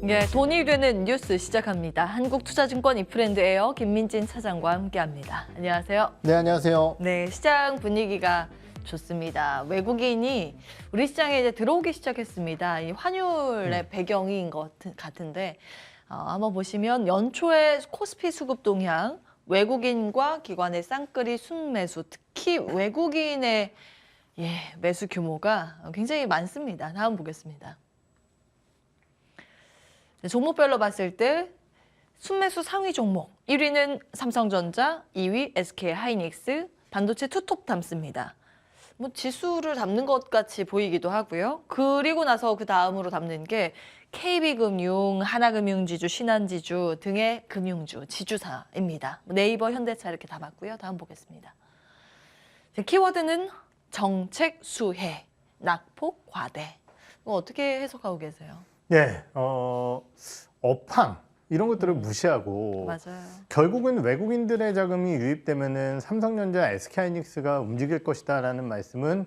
예, 돈이 되는 뉴스 시작합니다. 한국투자증권 이프랜드에어 김민진 차장과 함께합니다. 안녕하세요. 네, 안녕하세요. 네, 시장 분위기가 좋습니다. 외국인이 우리 시장에 이제 들어오기 시작했습니다. 이 환율의 배경인 것 같은데 한번 보시면 연초에 코스피 수급 동향, 외국인과 기관의 쌍끌이 순매수, 특히 외국인의 매수 규모가 굉장히 많습니다. 다음 보겠습니다. 종목별로 봤을 때 순매수 상위 종목 1위는 삼성전자, 2위 SK하이닉스, 반도체 투톱 담습니다. 뭐 지수를 담는 것 같이 보이기도 하고요. 그리고 나서 그 다음으로 담는 게 KB금융, 하나금융지주, 신한지주 등의 금융주, 지주사입니다. 네이버, 현대차 이렇게 담았고요. 다음 보겠습니다. 키워드는 정책 수혜, 낙폭 과대. 어떻게 해석하고 계세요? 예, 업황 이런 것들을 무시하고 맞아요. 결국은 외국인들의 자금이 유입되면은 삼성전자, SK하이닉스가 움직일 것이다라는 말씀은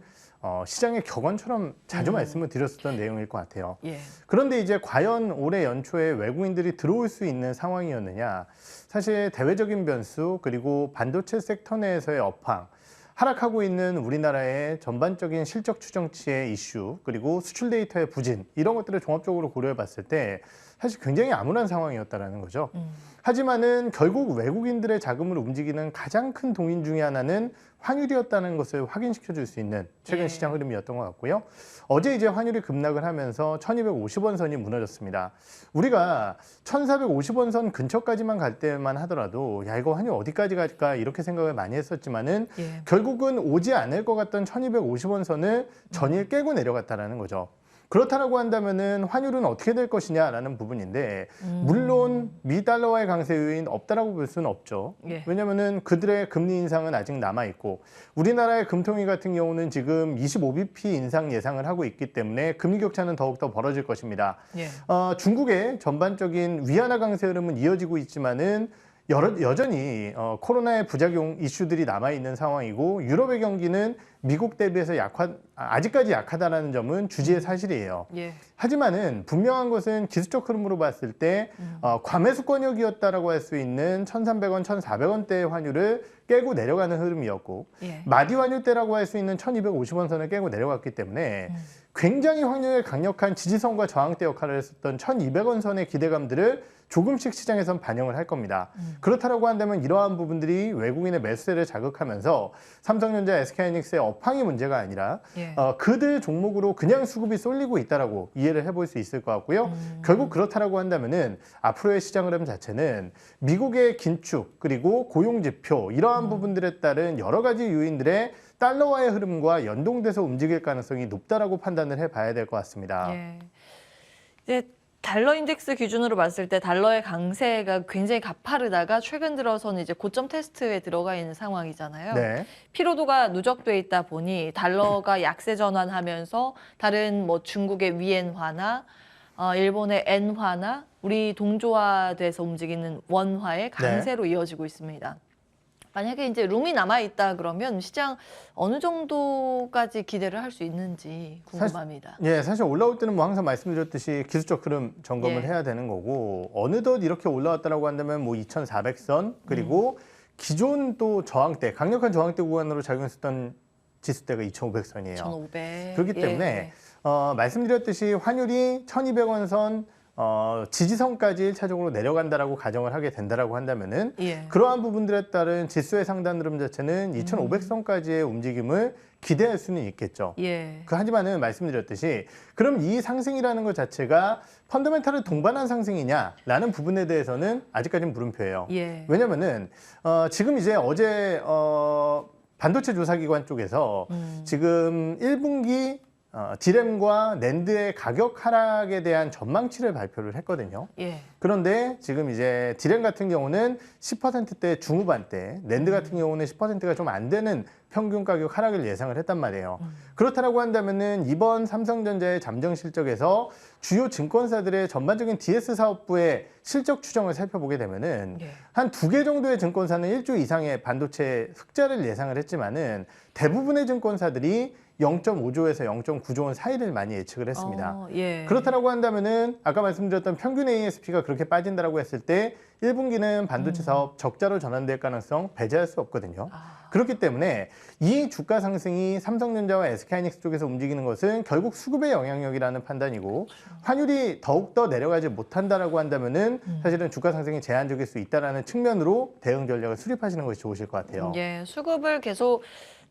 시장의 격언처럼 자주 말씀을 드렸었던 내용일 것 같아요. 예. 그런데 이제 과연 올해 연초에 외국인들이 들어올 수 있는 상황이었느냐? 사실 대외적인 변수 그리고 반도체 섹터 내에서의 업황, 하락하고 있는 우리나라의 전반적인 실적 추정치의 이슈, 그리고 수출 데이터의 부진, 이런 것들을 종합적으로 고려해 봤을 때 사실 굉장히 암울한 상황이었다는 거죠. 하지만은 결국 외국인들의 자금을 움직이는 가장 큰 동인 중에 하나는 환율이었다는 것을 확인시켜 줄 수 있는 최근 시장 흐름이었던 것 같고요. 어제 이제 환율이 급락을 하면서 1250원 선이 무너졌습니다. 우리가 1450원 선 근처까지만 갈 때만 하더라도 야, 이거 환율 어디까지 갈까 이렇게 생각을 많이 했었지만은 결국은 오지 않을 것 같던 1250원 선을 전일 깨고 내려갔다는 거죠. 그렇다라고 한다면은 환율은 어떻게 될 것이냐라는 부분인데 물론 미 달러와의 강세 요인 없다라고 볼 수는 없죠. 왜냐면은 그들의 금리 인상은 아직 남아 있고 우리나라의 금통위 같은 경우는 지금 25bp 인상 예상을 하고 있기 때문에 금리 격차는 더욱더 벌어질 것입니다. 중국의 전반적인 위안화 강세 흐름은 이어지고 있지만은 여전히 코로나의 부작용 이슈들이 남아있는 상황이고 유럽의 경기는 미국 대비해서 아직까지 약하다는 점은 주지의 사실이에요. 하지만은 분명한 것은 기술적 흐름으로 봤을 때 과매수권역이었다라고 할 수 있는 1,300원, 1,400원대의 환율을 깨고 내려가는 흐름이었고 마디 환율대라고 할 수 있는 1,250원 선을 깨고 내려갔기 때문에 굉장히 환율의 강력한 지지선과 저항대 역할을 했었던 1,200원 선의 기대감들을 조금씩 시장에선 반영을 할 겁니다. 그렇다라고 한다면 이러한 부분들이 외국인의 매수세를 자극하면서 삼성전자, SK하이닉스의 업황이 문제가 아니라 그들 종목으로 그냥 수급이 쏠리고 있다라고 이해를 해볼 수 있을 것 같고요. 결국 그렇다라고 한다면은 앞으로의 시장 흐름 자체는 미국의 긴축 그리고 고용 지표 이러한 부분들에 따른 여러 가지 요인들의 달러와의 흐름과 연동돼서 움직일 가능성이 높다라고 판단을 해봐야 될 것 같습니다. 이제 달러 인덱스 기준으로 봤을 때 달러의 강세가 굉장히 가파르다가 최근 들어서는 이제 고점 테스트에 들어가 있는 상황이잖아요. 피로도가 누적돼 있다 보니 달러가 약세 전환하면서 다른 뭐 중국의 위엔화나 일본의 엔화나 우리 동조화돼서 움직이는 원화의 강세로 이어지고 있습니다. 만약에 이제 룸이 남아있다 그러면 시장 어느 정도까지 기대를 할 수 있는지 궁금합니다. 사실 올라올 때는 뭐 항상 말씀드렸듯이 기술적 흐름 점검을 해야 되는 거고 어느덧 이렇게 올라왔다라고 한다면 뭐 2,400선 그리고 기존 또 저항대, 강력한 저항대 구간으로 작용했었던 지수대가 2,500선이에요. 1,500. 그렇기 때문에 말씀드렸듯이 환율이 1,200원 선 지지선까지 1차적으로 내려간다라고 가정을 하게 된다라고 한다면은 그러한 부분들에 따른 지수의 상단 흐름 자체는 2,500선까지의 움직임을 기대할 수는 있겠죠. 하지만은 말씀드렸듯이 그럼 이 상승이라는 것 자체가 펀더멘탈을 동반한 상승이냐라는 부분에 대해서는 아직까지는 물음표예요. 왜냐면은 지금 이제 어제 반도체 조사기관 쪽에서 지금 1분기 디램과 낸드의 가격 하락에 대한 전망치를 발표를 했거든요. 그런데 지금 이제 디램 같은 경우는 10%대 중후반대, 낸드 같은 경우는 10%가 좀 안 되는 평균 가격 하락을 예상을 했단 말이에요. 그렇다라고 한다면은 이번 삼성전자의 잠정 실적에서 주요 증권사들의 전반적인 DS 사업부의 실적 추정을 살펴보게 되면은 한 2개 정도의 증권사는 1조 이상의 반도체 흑자를 예상을 했지만은 대부분의 증권사들이 0.5조에서 0.9조 원 사이를 많이 예측을 했습니다. 예. 그렇다고 한다면은 아까 말씀드렸던 평균 ASP가 그렇게 빠진다라고 했을 때 1분기는 반도체 사업 적자로 전환될 가능성 배제할 수 없거든요. 그렇기 때문에 이 주가 상승이 삼성전자와 SK하이닉스 쪽에서 움직이는 것은 결국 수급의 영향력이라는 판단이고 환율이 더욱더 내려가지 못한다라고 한다면은 사실은 주가 상승이 제한적일 수 있다라는 측면으로 대응 전략을 수립하시는 것이 좋으실 것 같아요. 예, 수급을 계속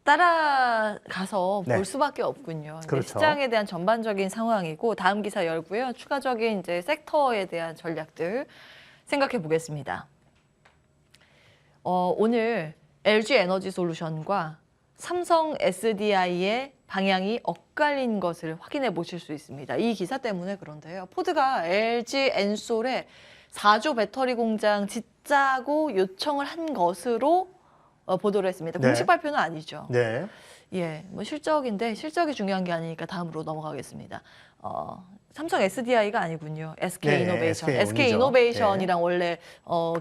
따라가서 네. 볼 수밖에 없군요. 이제 그렇죠. 시장에 대한 전반적인 상황이고 다음 기사 열고요. 추가적인 이제 섹터에 대한 전략들 생각해 보겠습니다. 오늘 LG 에너지 솔루션과 삼성 SDI의 방향이 엇갈린 것을 확인해 보실 수 있습니다. 이 기사 때문에 그런데요. 포드가 LG 엔솔에 4조 배터리 공장 짓자고 요청을 한 것으로 보도를 했습니다. 네. 공식 발표는 아니죠. 네. 예, 뭐 실적인데 실적이 중요한 게 아니니까 다음으로 넘어가겠습니다. 삼성 SDI가 아니군요. SK 네, 이노베이션. SK SK 온이죠. 이노베이션이랑 원래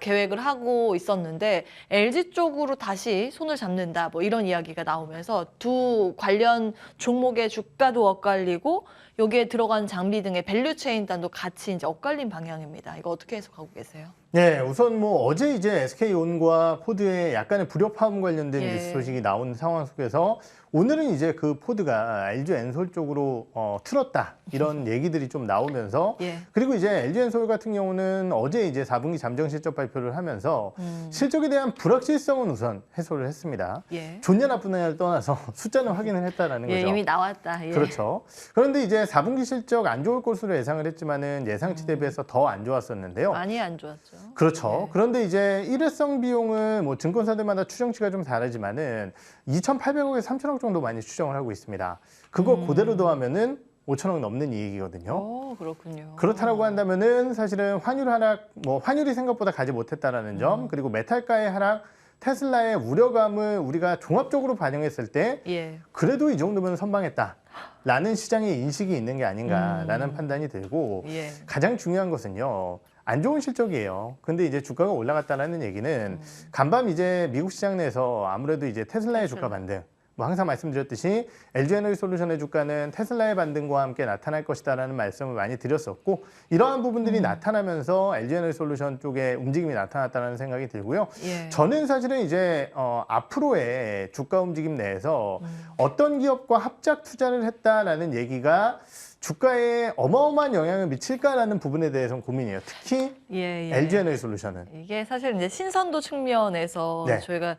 계획을 하고 있었는데 LG 쪽으로 다시 손을 잡는다. 뭐 이런 이야기가 나오면서 두 관련 종목의 주가도 엇갈리고 여기에 들어간 장비 등의 밸류체인단도 같이 이제 엇갈린 방향입니다. 이거 어떻게 해석하고 계세요? 네, 우선 뭐 어제 이제 SK온과 포드의 약간의 불협화음 관련된 예. 뉴스 소식이 나오는 상황 속에서 오늘은 이제 그 포드가 LG 엔솔 쪽으로 틀었다 이런 얘기들이 좀 나오면서 예. 그리고 이제 LG 엔솔 같은 경우는 어제 이제 4분기 잠정 실적 발표를 하면서 실적에 대한 불확실성은 우선 해소를 했습니다. 예. 좋냐 나쁘냐를 떠나서 숫자는 확인을 했다라는 예, 거죠. 이미 나왔다. 예. 그렇죠. 그런데 이제 4분기 실적 안 좋을 것으로 예상을 했지만은 예상치 대비해서 더 안 좋았었는데요. 많이 안 좋았죠. 그렇죠. 네. 그런데 이제 일회성 비용을 뭐 증권사들마다 추정치가 좀 다르지만은 2,800억에서 3,000억 정도 많이 추정을 하고 있습니다. 그거 그대로 더하면은 5천억 넘는 이익이거든요. 그렇군요. 그렇다라고 한다면은 사실은 환율 하락, 뭐 환율이 생각보다 가지 못했다라는 점, 그리고 메탈가의 하락, 테슬라의 우려감을 우리가 종합적으로 반영했을 때 예. 그래도 이 정도면 선방했다라는 시장의 인식이 있는 게 아닌가라는 판단이 들고 예. 가장 중요한 것은요. 안 좋은 실적이에요. 근데 이제 주가가 올라갔다라는 얘기는 간밤 이제 미국 시장 내에서 아무래도 이제 테슬라의 주가 반등, 뭐 항상 말씀드렸듯이 LG 에너지 솔루션의 주가는 테슬라의 반등과 함께 나타날 것이다라는 말씀을 많이 드렸었고 이러한 부분들이 나타나면서 LG 에너지 솔루션 쪽에 움직임이 나타났다는 생각이 들고요. 예. 저는 사실은 이제 앞으로의 주가 움직임 내에서 어떤 기업과 합작 투자를 했다라는 얘기가 주가에 어마어마한 영향을 미칠까라는 부분에 대해서는 고민이에요. 특히 예, 예. LG 에너지 솔루션은. 이게 사실 이제 신선도 측면에서 네. 저희가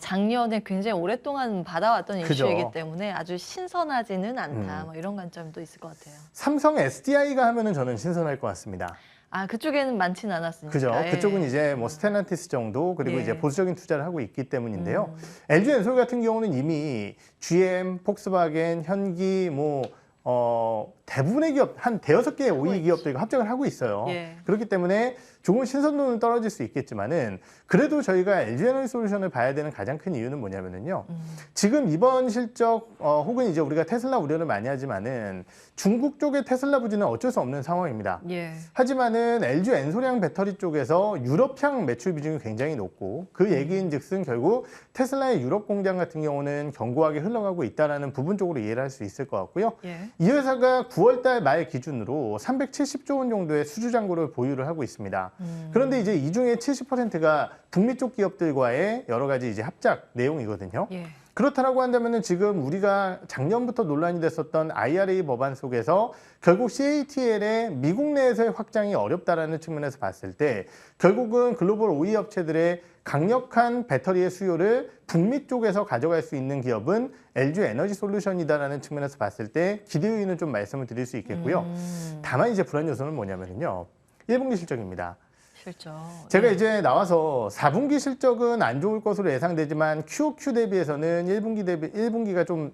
작년에 굉장히 오랫동안 받아왔던 그죠. 이슈이기 때문에 아주 신선하지는 않다. 뭐 이런 관점도 있을 것 같아요. 삼성 SDI가 하면은 저는 신선할 것 같습니다. 아, 그쪽에는 많지는 않았으니까. 그죠. 예. 그쪽은 이제 뭐 스텔란티스 정도 그리고 예. 이제 보수적인 투자를 하고 있기 때문인데요. LG 엔솔 같은 경우는 이미 GM, 폭스바겐, 현기 뭐 대부분의 기업, 한 대여섯 개의 OE 기업들과 합작을 하고 있어요. 예. 그렇기 때문에 조금 신선도는 떨어질 수 있겠지만은 그래도 저희가 LG 에너지 솔루션을 봐야 되는 가장 큰 이유는 뭐냐면은요. 지금 이번 실적 혹은 이제 우리가 테슬라 우려를 많이 하지만은 중국 쪽의 테슬라 부진은 어쩔 수 없는 상황입니다. 예. 하지만은 LG 엔솔향 배터리 쪽에서 유럽향 매출 비중이 굉장히 높고 그 얘기인즉슨 결국 테슬라의 유럽 공장 같은 경우는 견고하게 흘러가고 있다라는 부분 쪽으로 이해를 할 수 있을 것 같고요. 예. 이 회사가 9월달 말 기준으로 370조 원 정도의 수주 잔고를 보유를 하고 있습니다. 그런데 이제 이 중에 70%가 북미 쪽 기업들과의 여러 가지 이제 합작 내용이거든요. 예. 그렇다라고 한다면은 지금 우리가 작년부터 논란이 됐었던 IRA 법안 속에서 결국 CATL의 미국 내에서의 확장이 어렵다라는 측면에서 봤을 때 결국은 글로벌 OE 업체들의 강력한 배터리의 수요를 북미 쪽에서 가져갈 수 있는 기업은 LG 에너지 솔루션이다라는 측면에서 봤을 때 기대 요인은 좀 말씀을 드릴 수 있겠고요. 다만 이제 불안 요소는 뭐냐면요. 1분기 실적입니다. 실적. 제가 예. 이제 나와서 4분기 실적은 안 좋을 것으로 예상되지만 QOQ 대비해서는 1분기가 좀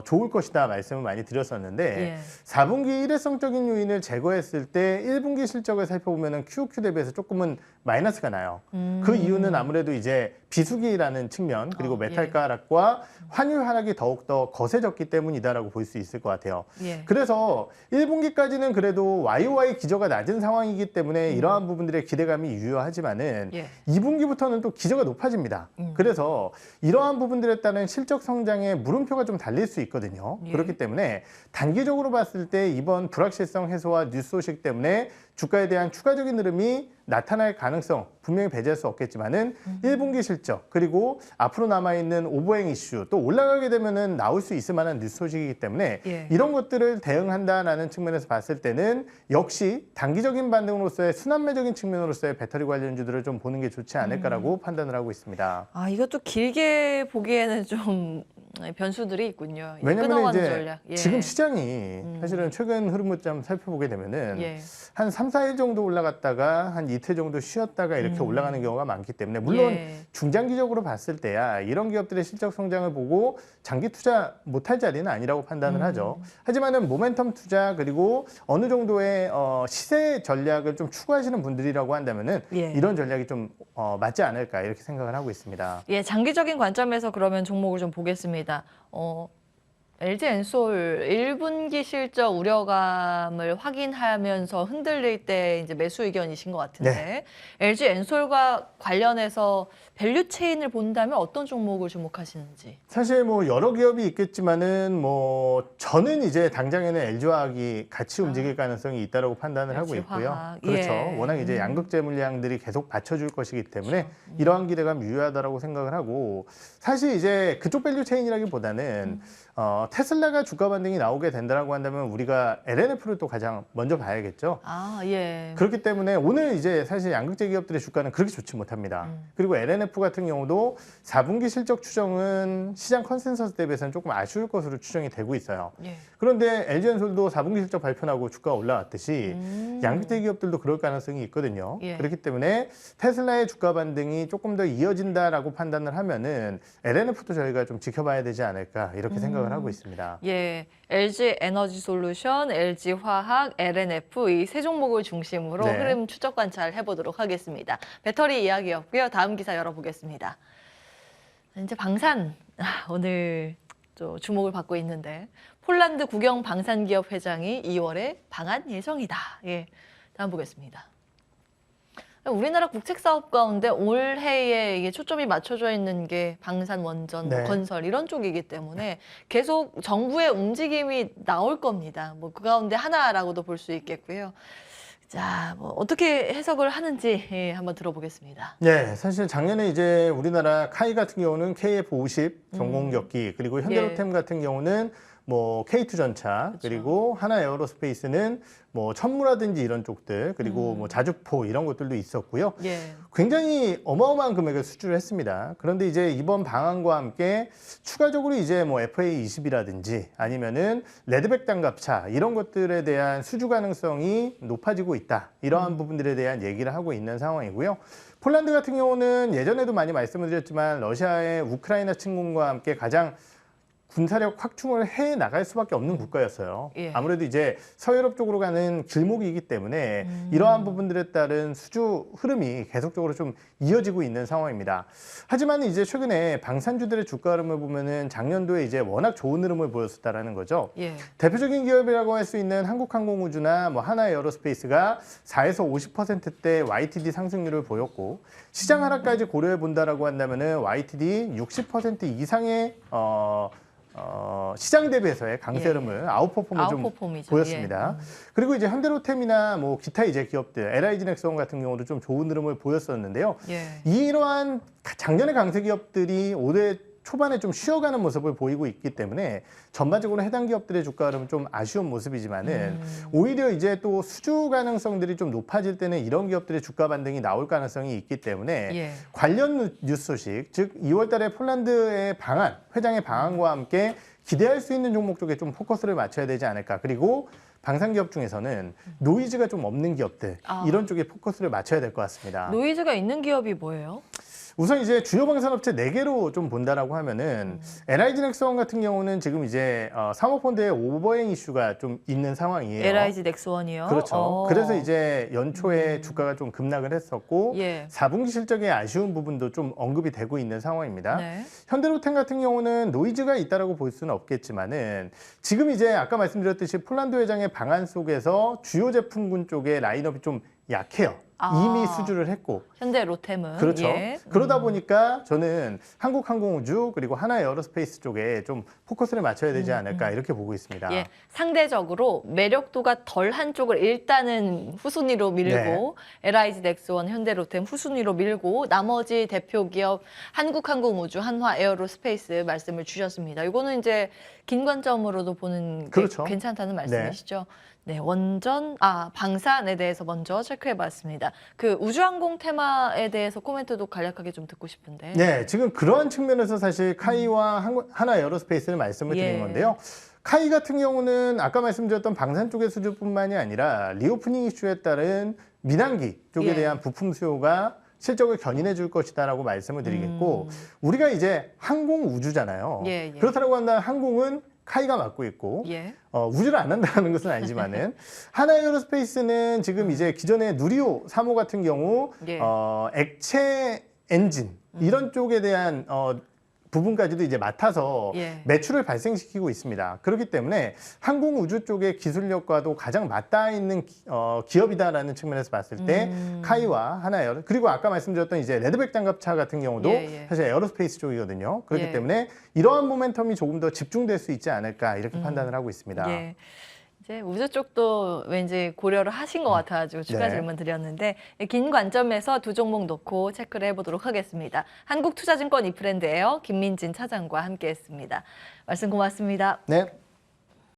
좋을 것이다 말씀을 많이 드렸었는데 예. 4분기 일회성적인 요인을 제거했을 때 1분기 실적을 살펴보면 QOQ 대비해서 조금은 마이너스가 나요. 그 이유는 아무래도 이제 비수기라는 측면 그리고 예. 메탈가 하락과 환율 하락이 더욱더 거세졌기 때문이다라고 볼 수 있을 것 같아요. 예. 그래서 1분기까지는 그래도 YOY 기저가 낮은 상황이기 때문에 이러한 부분들의 기대감이 유효하지만은 예. 2분기부터는 또 기저가 높아집니다. 그래서 이러한 부분들에 따른 실적 성장에 물음표가 좀 달릴 수 있거든요. 예. 그렇기 때문에 단기적으로 봤을 때 이번 불확실성 해소와 뉴스 소식 때문에 주가에 대한 추가적인 흐름이 나타날 가능성 분명히 배제할 수 없겠지만은 1분기 실적 그리고 앞으로 남아있는 오버행 이슈 또 올라가게 되면은 나올 수 있을 만한 뉴스 소식이기 때문에 예. 이런 것들을 대응한다라는 측면에서 봤을 때는 역시 단기적인 반등으로서의 순환매적인 측면으로서의 배터리 관련주들을 좀 보는 게 좋지 않을까라고 판단을 하고 있습니다. 아, 이것도 길게 보기에는 좀 변수들이 있군요. 왜냐면 끊어가는 이제 전략. 예. 지금 시장이 사실은 최근 흐름을 좀 살펴보게 되면은 예. 한 3, 4일 정도 올라갔다가 한 이틀 정도 쉬었다가 이렇게 올라가는 경우가 많기 때문에 물론 예. 중장기적으로 봤을 때야 이런 기업들의 실적 성장을 보고 장기 투자 못할 자리는 아니라고 판단을 하죠. 하지만은 모멘텀 투자 그리고 어느 정도의 시세 전략을 좀 추구하시는 분들이라고 한다면은 예. 이런 전략이 좀 맞지 않을까 이렇게 생각을 하고 있습니다. 예, 장기적인 관점에서 그러면 종목을 좀 보겠습니다. LG엔솔 1분기 실적 우려감을 확인하면서 흔들릴 때 이제 매수 의견이신 것 같은데 LG엔솔과 관련해서 밸류 체인을 본다면 어떤 종목을 주목하시는지? 사실 뭐 여러 기업이 있겠지만은 뭐 저는 이제 당장에는 LG화학이 같이 움직일 가능성이 있다라고 판단을 하고 있고요. LG화학. 그렇죠. 예. 워낙 이제 양극재 물량들이 계속 받쳐줄 것이기 때문에 이러한 기대감 유효하다라고 생각을 하고 사실 이제 그쪽 밸류 체인이라기보다는 테슬라가 주가 반등이 나오게 된다라고 한다면 우리가 LNF를 또 가장 먼저 봐야겠죠. 아, 예. 그렇기 때문에 오늘 이제 사실 양극재 기업들의 주가는 그렇게 좋지 못합니다. 그리고 LNF 같은 경우도 4분기 실적 추정은 시장 컨센서스 대비해서는 조금 아쉬울 것으로 추정이 되고 있어요. 예. 그런데 LG엔솔도 4분기 실적 발표하고 주가가 올라왔듯이 양극재 기업들도 그럴 가능성이 있거든요. 예. 그렇기 때문에 테슬라의 주가 반등이 조금 더 이어진다라고 판단을 하면은 LNF도 저희가 좀 지켜봐야 되지 않을까 이렇게 생각을 하고 있습니다. 예, LG 에너지 솔루션, LG 화학, LNF 이 세 종목을 중심으로 네. 흐름 추적 관찰 해보도록 하겠습니다. 배터리 이야기였고요. 다음 기사 열어보겠습니다. 이제 방산 오늘 또 주목을 받고 있는데 폴란드 국영 방산기업 회장이 2월에 방한 예정이다. 예, 다음 보겠습니다. 우리나라 국책 사업 가운데 올해에 이게 초점이 맞춰져 있는 게 방산, 원전, 네. 건설 이런 쪽이기 때문에 계속 정부의 움직임이 나올 겁니다. 뭐 그 가운데 하나라고도 볼 수 있겠고요. 자, 뭐 어떻게 해석을 하는지 예, 한번 들어보겠습니다. 네, 사실 작년에 이제 우리나라 카이 같은 경우는 KF50 전공격기 그리고 현대로템 같은 경우는 뭐 K2 전차 그쵸. 그리고 하나 에어로스페이스는 뭐 천무라든지 이런 쪽들 그리고 뭐 자주포 이런 것들도 있었고요. 예. 굉장히 어마어마한 금액을 수주를 했습니다. 그런데 이제 이번 방안과 함께 추가적으로 이제 뭐 FA20이라든지 아니면은 레드백 단갑차 이런 것들에 대한 수주 가능성이 높아지고 있다. 이러한 부분들에 대한 얘기를 하고 있는 상황이고요. 폴란드 같은 경우는 예전에도 많이 말씀을 드렸지만 러시아의 우크라이나 침공과 함께 가장 군사력 확충을 해 나갈 수밖에 없는 국가였어요. 예. 아무래도 이제 서유럽 쪽으로 가는 길목이기 때문에 이러한 부분들에 따른 수주 흐름이 계속적으로 좀 이어지고 있는 상황입니다. 하지만 이제 최근에 방산주들의 주가 흐름을 보면은 작년도에 이제 워낙 좋은 흐름을 보였었다라는 거죠. 예. 대표적인 기업이라고 할 수 있는 한국항공우주나 뭐 하나에어로스페이스가 4에서 50%대 YTD 상승률을 보였고 시장 하락까지 고려해 본다라고 한다면은 YTD 60% 이상의 시장 대비해서의 강세 흐름을 아웃퍼폼을 좀 아웃퍼폼이죠. 보였습니다. 그리고 이제 현대로템이나 뭐 기타 이제 기업들, LI진엑스원 같은 경우도 좀 좋은 흐름을 보였었는데요. 예. 이러한 작년의 강세 기업들이 올해 초반에 좀 쉬어가는 모습을 보이고 있기 때문에 전반적으로 해당 기업들의 주가 흐름은 좀 아쉬운 모습이지만은 오히려 이제 또 수주 가능성들이 좀 높아질 때는 이런 기업들의 주가 반등이 나올 가능성이 있기 때문에 예. 관련 뉴스 소식, 즉 2월 달에 폴란드의 방한, 회장의 방한과 함께 기대할 수 있는 종목 쪽에 좀 포커스를 맞춰야 되지 않을까. 그리고 방산기업 중에서는 노이즈가 좀 없는 기업들, 이런 쪽에 포커스를 맞춰야 될 것 같습니다. 노이즈가 있는 기업이 뭐예요? 우선 이제 주요 방산업체 4개로 좀 본다라고 하면은 LIG 넥스원 같은 경우는 지금 이제 사모펀드의 오버행 이슈가 좀 있는 상황이에요. LIG 넥스원이요? 그렇죠. 그래서 이제 연초에 주가가 좀 급락을 했었고 예. 4분기 실적에 아쉬운 부분도 좀 언급이 되고 있는 상황입니다. 네. 현대로템 같은 경우는 노이즈가 있다라고 볼 수는 없겠지만은 지금 이제 아까 말씀드렸듯이 폴란드 회장의 방안 속에서 주요 제품군 쪽의 라인업이 좀 약해요. 이미 수주를 했고. 현대 로템은. 그렇죠. 예. 그러다 보니까 저는 한국항공우주 그리고 하나에어로스페이스 쪽에 좀 포커스를 맞춰야 되지 않을까 이렇게 보고 있습니다. 예, 상대적으로 매력도가 덜한 쪽을 일단은 후순위로 밀고 LIG 넥스원, 현대로템 후순위로 밀고 나머지 대표 기업 한국항공우주, 한화에어로스페이스 말씀을 주셨습니다. 이거는 이제 긴 관점으로도 보는 게 그렇죠. 괜찮다는 말씀이시죠? 네, 방산에 대해서 먼저 체크해봤습니다. 그 우주항공 테마에 대해서 코멘트도 간략하게 좀 듣고 싶은데. 네, 지금 그러한 측면에서 사실 카이와 하나에어로스페이스를 말씀을 드린 건데요. 카이 같은 경우는 아까 말씀드렸던 방산 쪽의 수주뿐만이 아니라 리오프닝 이슈에 따른 민항기 쪽에 대한 부품 수요가 실적을 견인해 줄 것이다라고 말씀을 드리겠고 우리가 이제 항공 우주잖아요. 그렇다고 한다면 항공은 카이가 맡고 있고 우주를 안 한다는 것은 아니지만은 하나에어로스페이스는 지금 이제 기존의 누리호 3호 같은 경우 액체 엔진 이런 쪽에 대한 부분까지도 이제 맡아서 매출을 발생시키고 있습니다. 그렇기 때문에 항공 우주 쪽의 기술력과도 가장 맞닿아 있는 기업이다라는 측면에서 봤을 때 카이와 하나에어 그리고 아까 말씀드렸던 이제 레드백 장갑차 같은 경우도 사실 에어로스페이스 쪽이거든요. 그렇기 때문에 이러한 모멘텀이 조금 더 집중될 수 있지 않을까 이렇게 판단을 하고 있습니다. 이제 우주 쪽도 왠지 고려를 하신 것 같아가지고 추가 질문 드렸는데 긴 관점에서 두 종목 놓고 체크를 해보도록 하겠습니다. 한국투자증권 이프랜드예요. 김민진 차장과 함께했습니다. 말씀 고맙습니다. 네.